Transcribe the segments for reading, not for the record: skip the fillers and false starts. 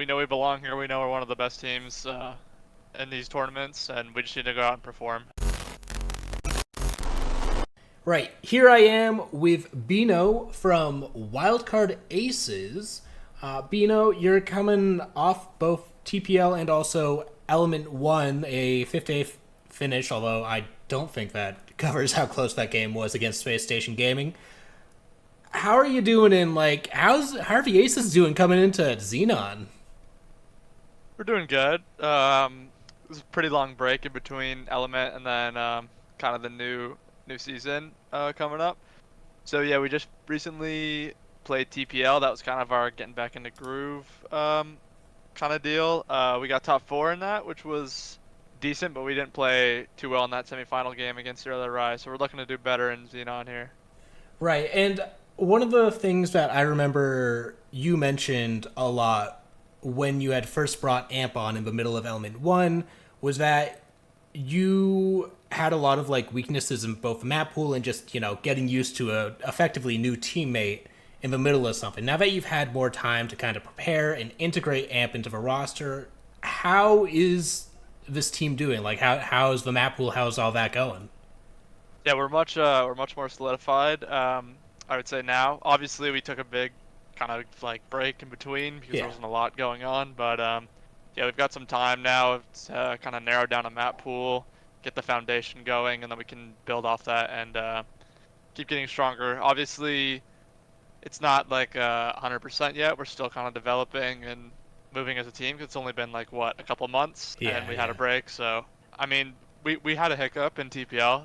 we know we belong here. We know we're one of the best teams in these tournaments, and we just need to go out and perform. Right, here I am with Beeno from Wildcard Aces. Beeno, you're coming off both TPL and also Element 1, a 5th finish, although I don't think that covers how close that game was against Space Station Gaming. How are you doing in, how are the Aces doing coming into Xenon? We're doing good. It was a pretty long break in between Element and then kind of the new season coming up. So yeah, we just recently played TPL. That was kind of our getting back into groove kind of deal. We got top four in that, which was decent, but we didn't play too well in that semifinal game against Arial Arise. So we're looking to do better in Xenon here. Right, and one of the things that I remember you mentioned a lot when you had first brought Amp on in the middle of Element 1 was that you had a lot of weaknesses in both the map pool and just, getting used to a effectively new teammate in the middle of something. Now that you've had more time to kind of prepare and integrate Amp into the roster, how is this team doing? How's the map pool? How's all that going? Yeah, we're much more solidified. I would say now. Obviously, we took a big kind of break in between because there Yeah. wasn't a lot going on. But yeah, we've got some time now to kind of narrow down a map pool, get the foundation going, and then we can build off that and keep getting stronger. Obviously, it's not 100% yet. We're still kind of developing and moving as a team. 'Cause it's only been a couple months, and Yeah, we had a yeah. break. So I mean, we had a hiccup in TPL.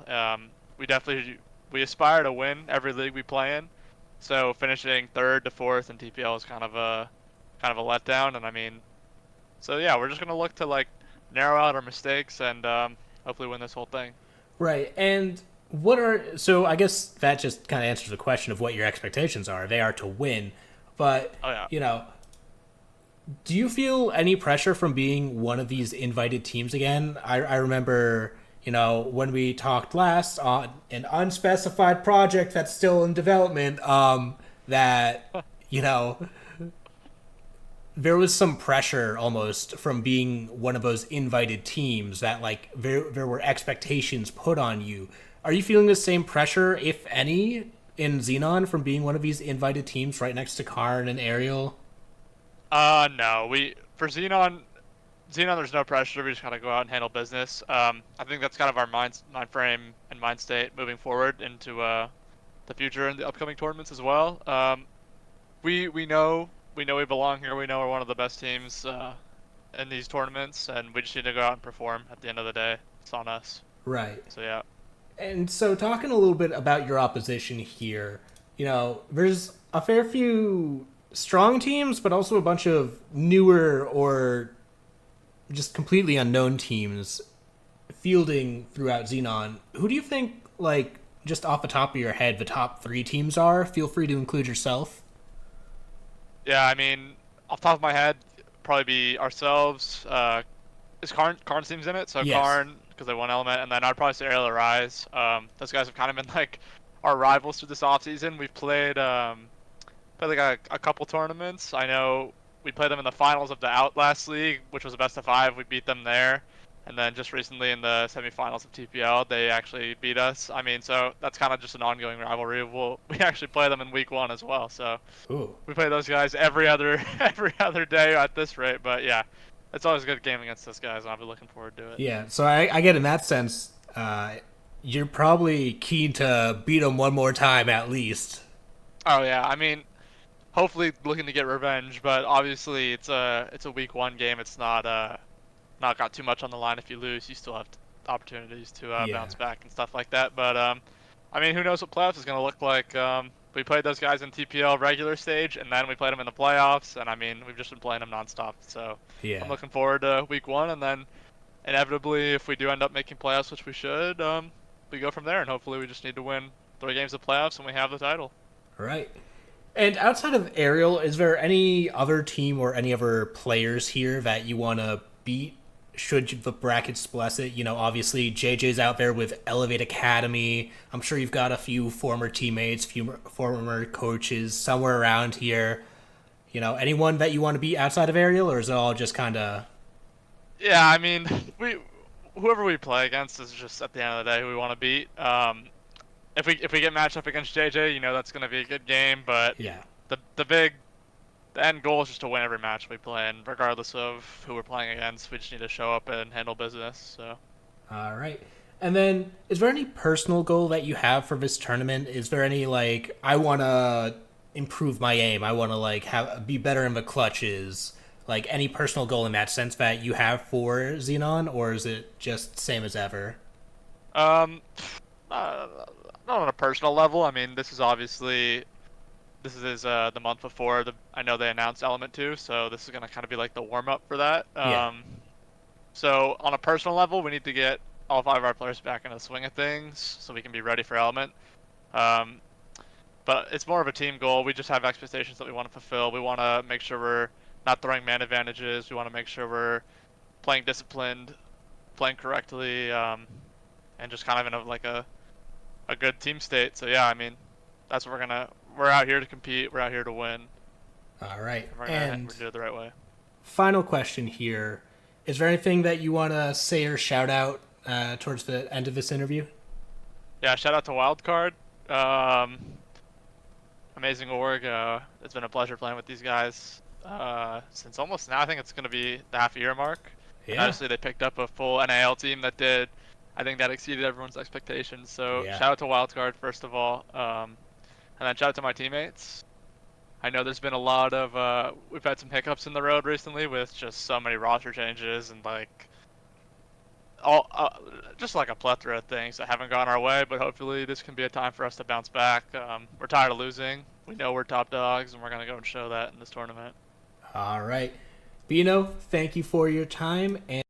We definitely we aspire to win every league we play in. So finishing third to fourth in TPL is kind of a letdown. And I mean, so yeah, we're just gonna look to narrow out our mistakes and hopefully win this whole thing. Right. And what are so I guess that just kind of answers the question of what your expectations are. They are to win. But, Oh yeah. you know, do you feel any pressure from being one of these invited teams again? I remember, when we talked last on an unspecified project that's still in development, that, you know, there was some pressure almost from being one of those invited teams that there were expectations put on you. Are you feeling the same pressure, if any, in Xenon from being one of these invited teams right next to Karn and Ariel? No, we for Xenon, there's no pressure. We just gotta go out and handle business. I think that's kind of our mind frame and mind state moving forward into the future and the upcoming tournaments as well. We know we belong here. We know we're one of the best teams in these tournaments, and we just need to go out and perform. At the end of the day, it's on us. Right. So yeah. And so, talking a little bit about your opposition here, there's a fair few strong teams, but also a bunch of newer or just completely unknown teams fielding throughout Xenon. Who do you think, just off the top of your head, the top three teams are? Feel free to include yourself. Yeah, I mean, off the top of my head, probably be ourselves. Is Karn team's in it? So Yes. Karn, because they won Element, and then I'd probably say Ariel Arise. Those guys have kind of been our rivals through this offseason. We've played a couple tournaments. I know we played them in the finals of the Outlast League, which was a best of five. We beat them there. And then just recently in the semifinals of TPL, they actually beat us. I mean, so that's kind of just an ongoing rivalry. We actually play them in week one as well. So Ooh. we play those guys every other every other day at this rate. But yeah, it's always a good game against those guys, and I'll be looking forward to it. Yeah, so I get in that sense, you're probably keen to beat them one more time at least. Oh yeah, I mean, hopefully looking to get revenge, but obviously it's a week one game. It's not got too much on the line. If you lose, you still have opportunities to Yeah. bounce back and stuff like that. But I mean, who knows what playoffs is going to look like? We played those guys in TPL regular stage, and then we played them in the playoffs. And I mean, we've just been playing them nonstop. So I'm Yeah. looking forward to week one, and then inevitably, if we do end up making playoffs, which we should, we go from there. And hopefully, we just need to win 3 games of playoffs, and we have the title. Right. And outside of Ariel, is there any other team or any other players here that you want to beat? Should the brackets bless it? Obviously JJ's out there with Elevate Academy. I'm sure you've got a few former teammates, few former coaches somewhere around here. anyone that you want to beat outside of Ariel, or is it all just kind of? Yeah, I mean, we whoever we play against is just at the end of the day who we want to beat. If we get matched up against JJ, that's gonna be a good game. But Yeah. the end goal is just to win every match we play, and regardless of who we're playing against, we just need to show up and handle business. So. All right. And then, is there any personal goal that you have for this tournament? Is there any like I want to improve my aim? I want to like have be better in the clutches. Like any personal goal in that sense that you have for Xenon, or is it just same as ever? Um, uh, Not on a personal level. I mean, this is the month before I know they announced Element 2, so this is gonna kind of be like the warm up for that. Yeah. So on a personal level, we need to get all five of our players back in the swing of things so we can be ready for Element. Um, but it's more of a team goal. We just have expectations that we want to fulfill. We want to make sure we're not throwing man advantages. We want to make sure we're playing disciplined, playing correctly, and just kind of in a good team state. So yeah, I mean, that's what we're out here to compete. We're out here to win. All right. And we're And do it the right way. final question here: is there anything that you want to say or shout out towards the end of this interview? Yeah, shout out to Wildcard. Um, Amazing org. It's been a pleasure playing with these guys since almost now. I think it's going to be the half a year mark. And Yeah. obviously they picked up a full NAL team that did. I think that exceeded everyone's expectations. So Yeah. shout out to Wildcard first of all, and then shout out to my teammates. I know there's been a lot of we've had some hiccups in the road recently with just so many roster changes and like all just like a plethora of things that haven't gone our way. But hopefully this can be a time for us to bounce back. We're tired of losing. We know we're top dogs, and we're gonna go and show that in this tournament. All right. Beeno, thank you for your time. And